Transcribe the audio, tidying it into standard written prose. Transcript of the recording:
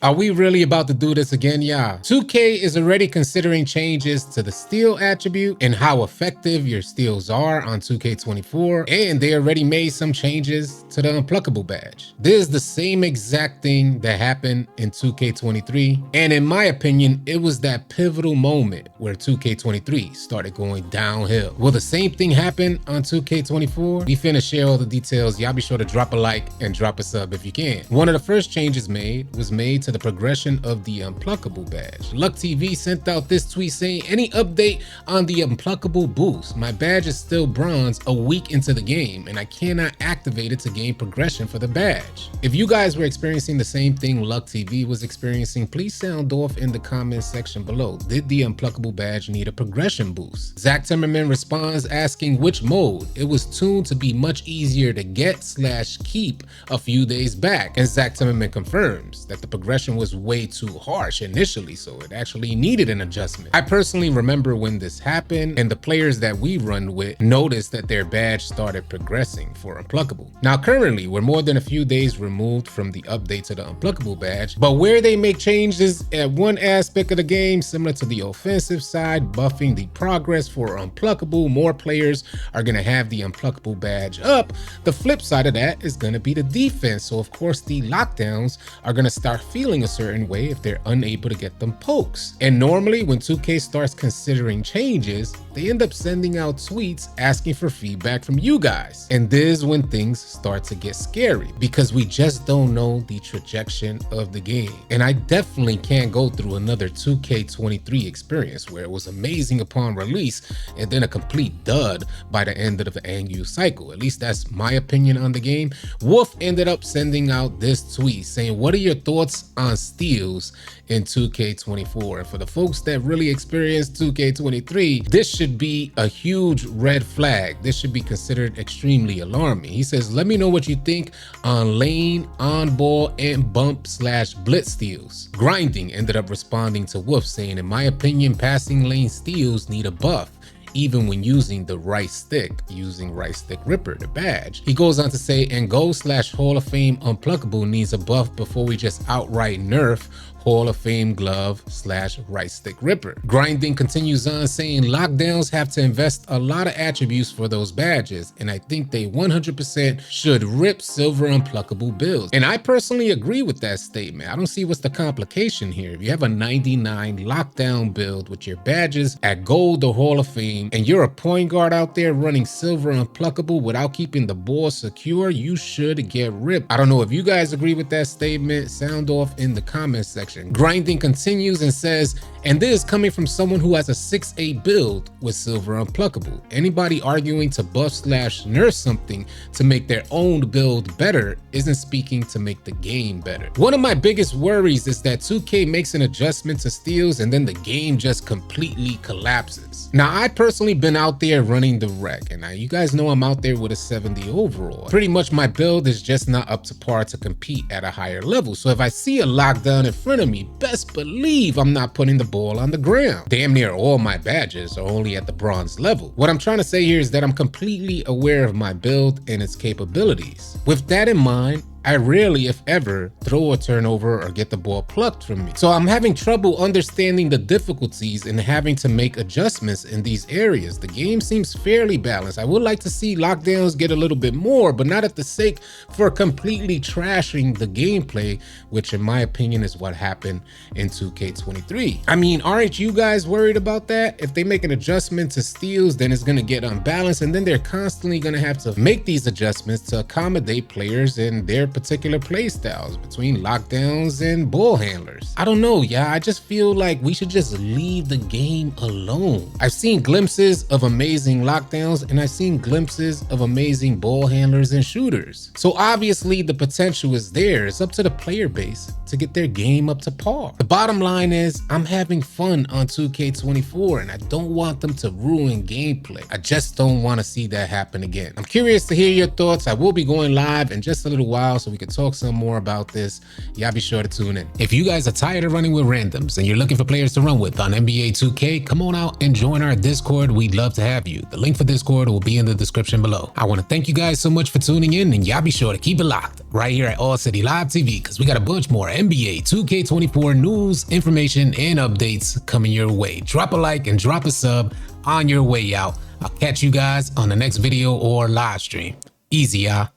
Are we really about to do this again? Yeah. 2K is already considering changes to the steal attribute and how effective your steals are on 2K24, and they already made some changes to the Unpluckable badge. This is the same exact thing that happened in 2K23, and in my opinion, it was that pivotal moment where 2K23 started going downhill. Will the same thing happen on 2K24? We finna share all the details. Y'all be sure to drop a like and drop a sub if you can. One of the first changes was made to the progression of the Unpluckable badge. Luck TV sent out this tweet saying, any update on the Unpluckable boost? My badge is still bronze a week into the game and I cannot activate it to gain progression for the badge. If you guys were experiencing the same thing Luck TV was experiencing, please sound off in the comments section below. Did the Unpluckable badge need a progression boost? Zach Timmerman responds asking which mode. It was tuned to be much easier to get/keep a few days back, and Zach Timmerman confirms that the progression was way too harsh initially, so it actually needed an adjustment. I personally remember when this happened, and the players that we run with noticed that their badge started progressing for Unpluckable. Now currently, we're more than a few days removed from the update to the Unpluckable badge, but where they make changes at one aspect of the game, similar to the offensive side, buffing the progress for Unpluckable, more players are going to have the Unpluckable badge up. The flip side of that is going to be the defense, so of course the lockdowns are going to start feeling a certain way if they're unable to get them pokes. And normally when 2K starts considering changes, they end up sending out tweets asking for feedback from you guys. And this is when things start to get scary because we just don't know the trajectory of the game. And I definitely can't go through another 2K23 experience where it was amazing upon release and then a complete dud by the end of the annual cycle. At least that's my opinion on the game. Wolf ended up sending out this tweet saying, what are your thoughts on steals in 2K24? And for the folks that really experienced 2K23, this should be a huge red flag. This should be considered extremely alarming. He says, let me know what you think on lane, on ball, and bump/blitz steals. Grinding ended up responding to Wolf saying, in my opinion, passing lane steals need a buff, even when using the right stick, using right stick ripper, the badge. He goes on to say, and go/Hall of Fame Unpluckable needs a buff before we just outright nerf Hall of Fame glove/right stick ripper. Grinding continues on saying lockdowns have to invest a lot of attributes for those badges, and I think they 100% should rip silver Unpluckable builds. And I personally agree with that statement. I don't see what's the complication here. If you have a 99 lockdown build with your badges at gold or Hall of Fame, and you're a point guard out there running silver Unpluckable without keeping the ball secure, you should get ripped. I don't know if you guys agree with that statement. Sound off in the comments section. Grinding continues and says, and this is coming from someone who has a 6-8 build with silver Unpluckable. Anybody arguing to buff/nerf something to make their own build better isn't speaking to make the game better. One of my biggest worries is that 2K makes an adjustment to steals and then the game just completely collapses. Now, I personally been out there running the wreck, and you guys know I'm out there with a 70 overall. Pretty much my build is just not up to par to compete at a higher level. So if I see a lockdown in front of me, best believe I'm not putting the ball on the ground. Damn near all my badges are only at the bronze level. What I'm trying to say here is that I'm completely aware of my build and its capabilities. With that in mind, I rarely, if ever, throw a turnover or get the ball plucked from me. So I'm having trouble understanding the difficulties in having to make adjustments in these areas. The game seems fairly balanced. I would like to see lockdowns get a little bit more, but not at the sake for completely trashing the gameplay, which in my opinion is what happened in 2K23. I mean, aren't you guys worried about that? If they make an adjustment to steals, then it's gonna get unbalanced, and then they're constantly gonna have to make these adjustments to accommodate players and their particular play styles between lockdowns and ball handlers. I don't know, yeah, I just feel like we should just leave the game alone. I've seen glimpses of amazing lockdowns and I've seen glimpses of amazing ball handlers and shooters. So obviously the potential is there. It's up to the player base to get their game up to par. The bottom line is I'm having fun on 2K24 and I don't want them to ruin gameplay. I just don't want to see that happen again. I'm curious to hear your thoughts. I will be going live in just a little while, out so we could talk some more about this. Y'all be sure to tune in. If you guys are tired of running with randoms and you're looking for players to run with on NBA 2K, come on out and join our Discord. We'd love to have you. The link for Discord will be in the description below. I want to thank you guys so much for tuning in, and y'all be sure to keep it locked right here at AllCity Live TV, because we got a bunch more NBA 2K24 news, information, and updates coming your way. Drop a like and drop a sub on your way out. I'll catch you guys on the next video or live stream. Easy, y'all.